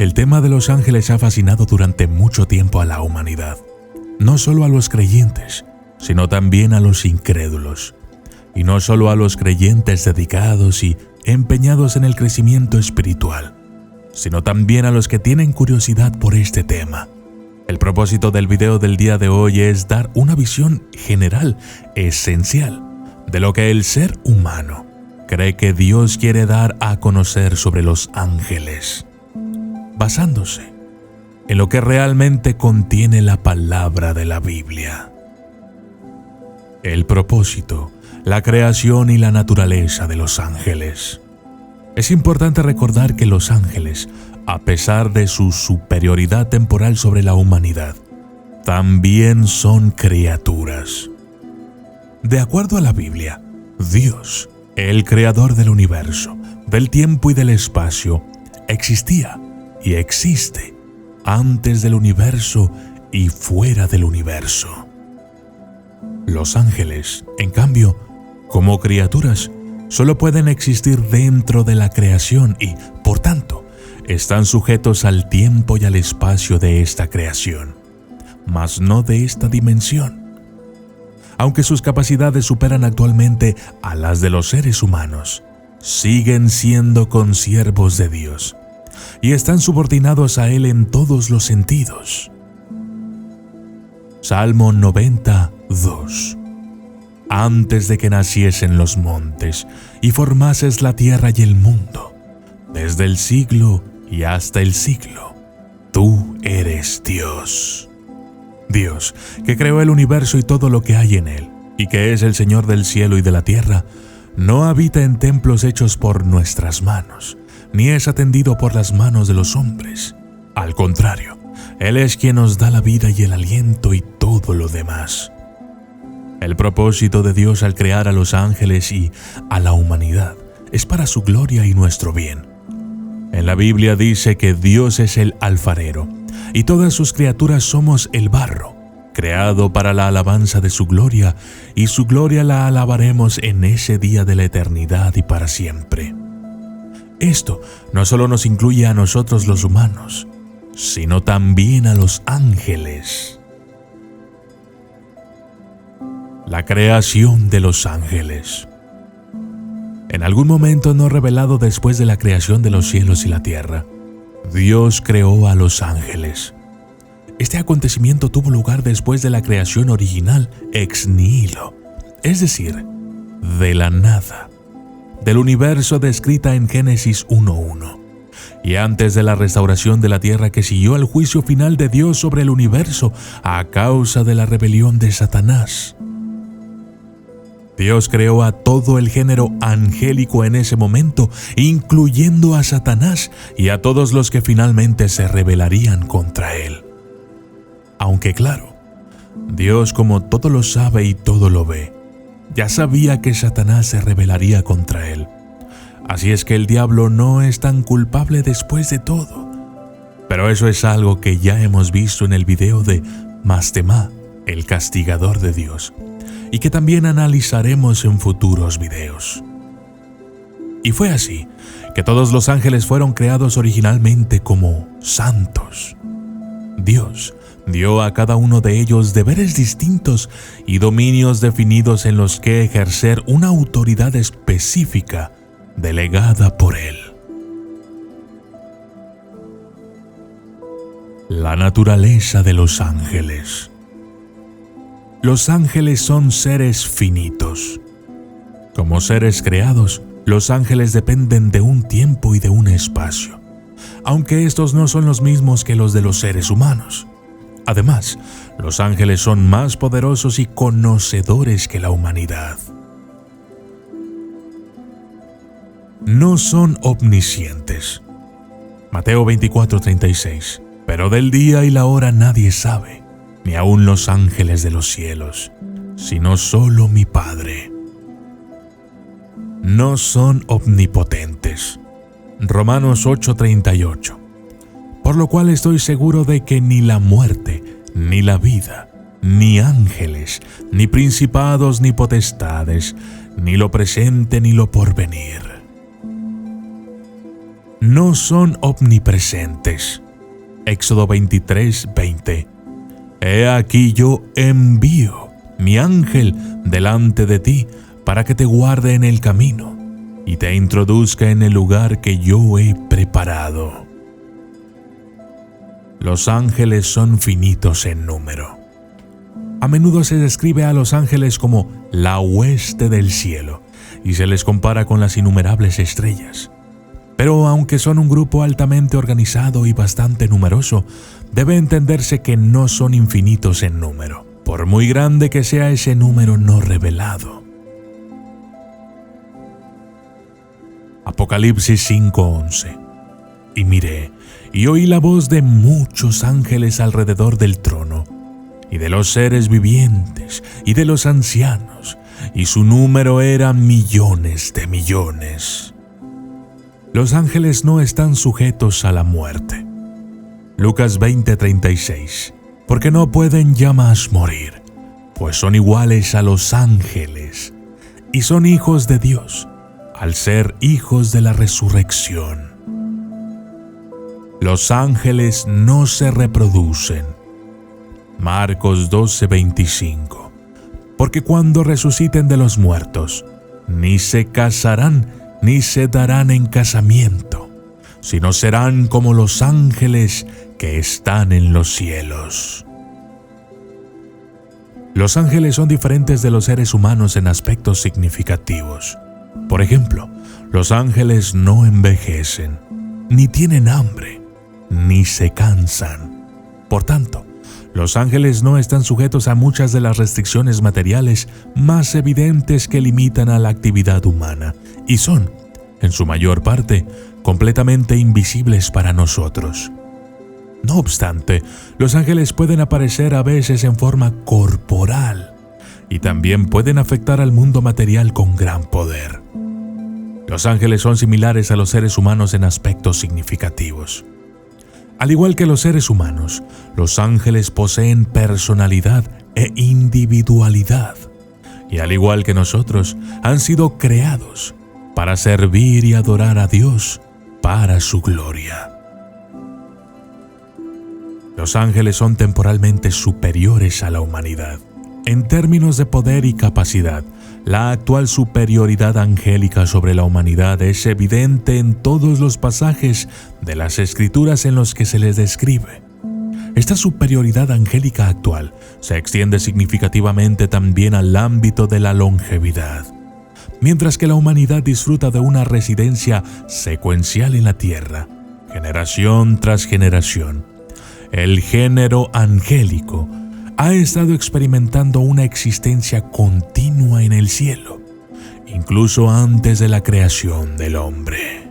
El tema de los ángeles ha fascinado durante mucho tiempo a la humanidad, no solo a los creyentes, sino también a los incrédulos, y no solo a los creyentes dedicados y empeñados en el crecimiento espiritual, sino también a los que tienen curiosidad por este tema. El propósito del video del día de hoy es dar una visión general, esencial, de lo que el ser humano cree que Dios quiere dar a conocer sobre los ángeles, basándose en lo que realmente contiene la palabra de la Biblia. El propósito, la creación y la naturaleza de los ángeles. Es importante recordar que los ángeles, a pesar de su superioridad temporal sobre la humanidad, también son criaturas. De acuerdo a la Biblia, Dios, el creador del universo, del tiempo y del espacio, existía y existe antes del universo y fuera del universo. Los ángeles, en cambio, como criaturas, solo pueden existir dentro de la creación y, por tanto, están sujetos al tiempo y al espacio de esta creación, mas no de esta dimensión. Aunque sus capacidades superan actualmente a las de los seres humanos, siguen siendo consiervos de Dios y están subordinados a Él en todos los sentidos. Salmo 92. Antes de que naciesen los montes y formases la tierra y el mundo, desde el siglo y hasta el siglo, tú eres Dios. Dios, que creó el universo y todo lo que hay en él, y que es el Señor del cielo y de la tierra, no habita en templos hechos por nuestras manos, ni es atendido por las manos de los hombres. Al contrario, Él es quien nos da la vida y el aliento y todo lo demás. El propósito de Dios al crear a los ángeles y a la humanidad es para su gloria y nuestro bien. En la Biblia dice que Dios es el alfarero y todas sus criaturas somos el barro, creado para la alabanza de su gloria, y su gloria la alabaremos en ese día de la eternidad y para siempre. Esto no solo nos incluye a nosotros los humanos, sino también a los ángeles. La creación de los ángeles. En algún momento no revelado después de la creación de los cielos y la tierra, Dios creó a los ángeles. Este acontecimiento tuvo lugar después de la creación original ex nihilo, es decir, de la nada, del universo descrita en Génesis 1:1, y antes de la restauración de la tierra que siguió al juicio final de Dios sobre el universo a causa de la rebelión de Satanás. Dios creó a todo el género angélico en ese momento, incluyendo a Satanás y a todos los que finalmente se rebelarían contra él. Aunque claro, Dios, como todo lo sabe y todo lo ve, ya sabía que Satanás se rebelaría contra él. Así es que el diablo no es tan culpable después de todo. Pero eso es algo que ya hemos visto en el video de Mastemá, el castigador de Dios, y que también analizaremos en futuros videos. Y fue así que todos los ángeles fueron creados originalmente como santos. Dios dio a cada uno de ellos deberes distintos y dominios definidos en los que ejercer una autoridad específica delegada por Él. La naturaleza de los ángeles. Los ángeles son seres finitos. Como seres creados, los ángeles dependen de un tiempo y de un espacio, aunque estos no son los mismos que los de los seres humanos. Además, los ángeles son más poderosos y conocedores que la humanidad. No son omniscientes. Mateo 24:36. Pero del día y la hora nadie sabe, ni aun los ángeles de los cielos, sino solo mi Padre. No son omnipotentes. Romanos 8:38. Por lo cual estoy seguro de que ni la muerte, ni la vida, ni ángeles, ni principados, ni potestades, ni lo presente, ni lo porvenir. no son omnipresentes. Éxodo 23:20. He aquí yo envío mi ángel delante de ti para que te guarde en el camino y te introduzca en el lugar que yo he preparado. Los ángeles son finitos en número. A menudo se describe a los ángeles como la hueste del cielo y se les compara con las innumerables estrellas. Pero aunque son un grupo altamente organizado y bastante numeroso, debe entenderse que no son infinitos en número, por muy grande que sea ese número no revelado. Apocalipsis 5:11. Y miré, y oí la voz de muchos ángeles alrededor del trono, y de los seres vivientes, y de los ancianos, y su número era millones de millones. Los ángeles no están sujetos a la muerte. Lucas 20:36. Porque no pueden ya más morir, pues son iguales a los ángeles, y son hijos de Dios, al ser hijos de la resurrección. Los ángeles no se reproducen. Marcos 12:25. Porque cuando resuciten de los muertos, ni se casarán, ni se darán en casamiento, sino serán como los ángeles que están en los cielos. Los ángeles son diferentes de los seres humanos en aspectos significativos. Por ejemplo, los ángeles no envejecen, ni tienen hambre, ni se cansan. Por tanto, los ángeles no están sujetos a muchas de las restricciones materiales más evidentes que limitan a la actividad humana y son, en su mayor parte, completamente invisibles para nosotros. No obstante, los ángeles pueden aparecer a veces en forma corporal y también pueden afectar al mundo material con gran poder. Los ángeles son similares a los seres humanos en aspectos significativos. Al igual que los seres humanos, los ángeles poseen personalidad e individualidad, y al igual que nosotros, han sido creados para servir y adorar a Dios para su gloria. Los ángeles son temporalmente superiores a la humanidad. En términos de poder y capacidad, la actual superioridad angélica sobre la humanidad es evidente en todos los pasajes de las Escrituras en los que se les describe. Esta superioridad angélica actual se extiende significativamente también al ámbito de la longevidad. Mientras que la humanidad disfruta de una residencia secuencial en la tierra, generación tras generación, el género angélico ha estado experimentando una existencia continua en el cielo, incluso antes de la creación del hombre.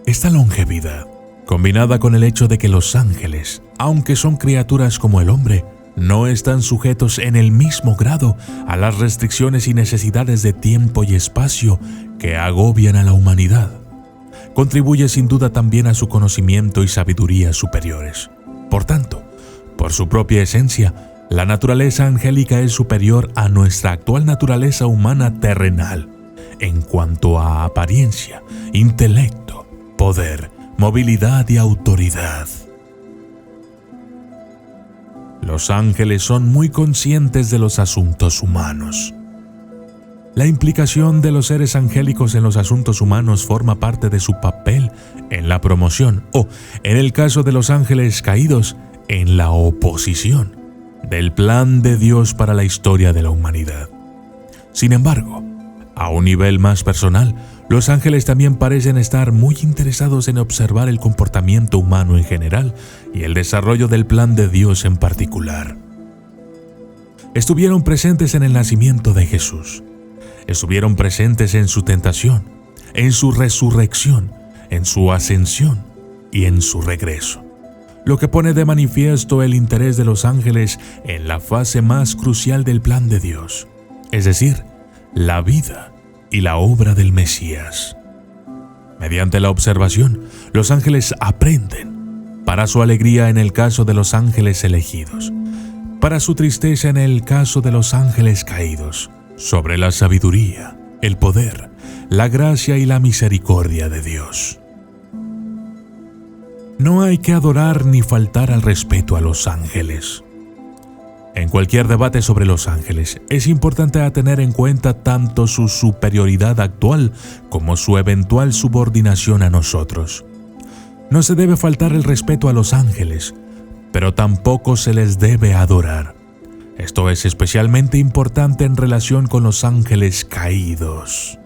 Esta longevidad, combinada con el hecho de que los ángeles, aunque son criaturas como el hombre, no están sujetos en el mismo grado a las restricciones y necesidades de tiempo y espacio que agobian a la humanidad, contribuye sin duda también a su conocimiento y sabiduría superiores. Por tanto, por su propia esencia, la naturaleza angélica es superior a nuestra actual naturaleza humana terrenal en cuanto a apariencia, intelecto, poder, movilidad y autoridad. Los ángeles son muy conscientes de los asuntos humanos. La implicación de los seres angélicos en los asuntos humanos forma parte de su papel en la promoción o, en el caso de los ángeles caídos, en la oposición del plan de Dios para la historia de la humanidad. Sin embargo, a un nivel más personal, los ángeles también parecen estar muy interesados en observar el comportamiento humano en general y el desarrollo del plan de Dios en particular. Estuvieron presentes en el nacimiento de Jesús. Estuvieron presentes en su tentación, en su resurrección, en su ascensión y en su regreso, lo que pone de manifiesto el interés de los ángeles en la fase más crucial del plan de Dios, es decir, la vida y la obra del Mesías. Mediante la observación, los ángeles aprenden, para su alegría en el caso de los ángeles elegidos, para su tristeza en el caso de los ángeles caídos, sobre la sabiduría, el poder, la gracia y la misericordia de Dios. No hay que adorar ni faltar al respeto a los ángeles. En cualquier debate sobre los ángeles, es importante tener en cuenta tanto su superioridad actual como su eventual subordinación a nosotros. No se debe faltar el respeto a los ángeles, pero tampoco se les debe adorar. Esto es especialmente importante en relación con los ángeles caídos.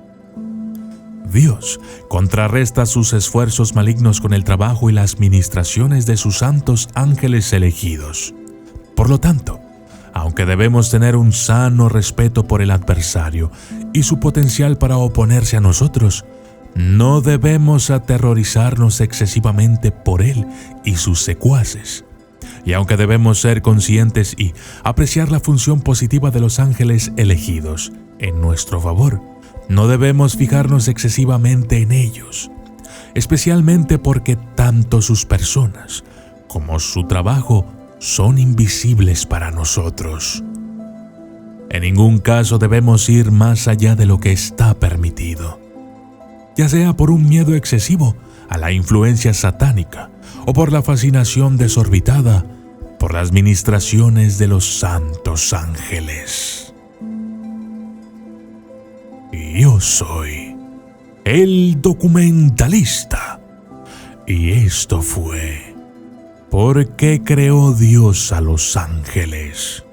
Dios contrarresta sus esfuerzos malignos con el trabajo y las ministraciones de sus santos ángeles elegidos. Por lo tanto, aunque debemos tener un sano respeto por el adversario y su potencial para oponerse a nosotros, no debemos aterrorizarnos excesivamente por él y sus secuaces. Y aunque debemos ser conscientes y apreciar la función positiva de los ángeles elegidos en nuestro favor, no debemos fijarnos excesivamente en ellos, especialmente porque tanto sus personas como su trabajo son invisibles para nosotros. En ningún caso debemos ir más allá de lo que está permitido, ya sea por un miedo excesivo a la influencia satánica o por la fascinación desorbitada por las ministraciones de los santos ángeles. Yo soy el documentalista y esto fue ¿Por qué creó Dios a los ángeles?